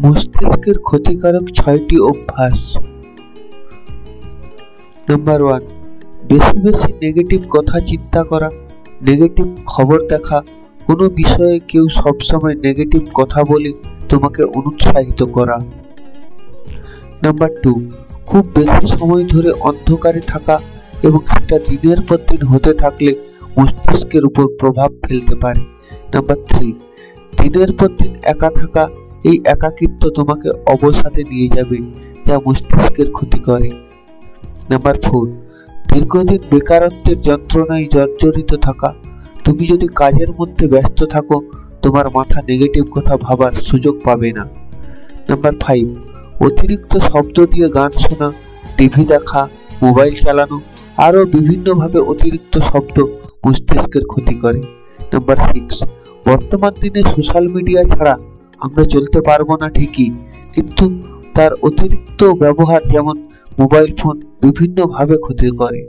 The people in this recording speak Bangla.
মস্তিষ্কের ক্ষতিকারক 6টি অভ্যাস। নাম্বার 1, বেশি বেশি নেগেটিভ কথা চিন্তা করা, নেগেটিভ খবর দেখা, কোনো বিষয়ে কেউ সবসময় নেগেটিভ কথা বলে তোমাকে অনুৎসাহিত করা। নাম্বার 2, খুব বেশি সময় ধরে অন্ধকারে থাকা এবং সেটা দিনের পর দিন হতে থাকলে মস্তিষ্কের উপর প্রভাব ফেলতে পারে। নাম্বার 3, দিনের পর দিন একা থাকা, এই একাকিত্ব তোমাকে অবসাদে নিয়ে যাবে যা মস্তিষ্কের ক্ষতি করে। নাম্বার 4, দীর্ঘদিন বেকারত্বের যন্ত্রণায় জর্জরিত থাকা, তুমি যদি কাজের মধ্যে ব্যস্ত থাকো তোমার মাথা নেগেটিভ কথা ভাবার সুযোগ পাবে না। নাম্বার 5, অতিরিক্ত শব্দ দিয়ে গান শোনা, টিভি দেখা, মোবাইল চালানো, আরো বিভিন্নভাবে অতিরিক্ত শব্দ মস্তিষ্কের ক্ষতি করে। নাম্বার 6, বর্তমান দিনে সোশ্যাল মিডিয়া ছাড়া আমরা চলতে পারবো না ঠিকই, কিন্তু তার অতিরিক্ত ব্যবহার যেমন মোবাইল ফোন বিভিন্নভাবে ক্ষতি করে।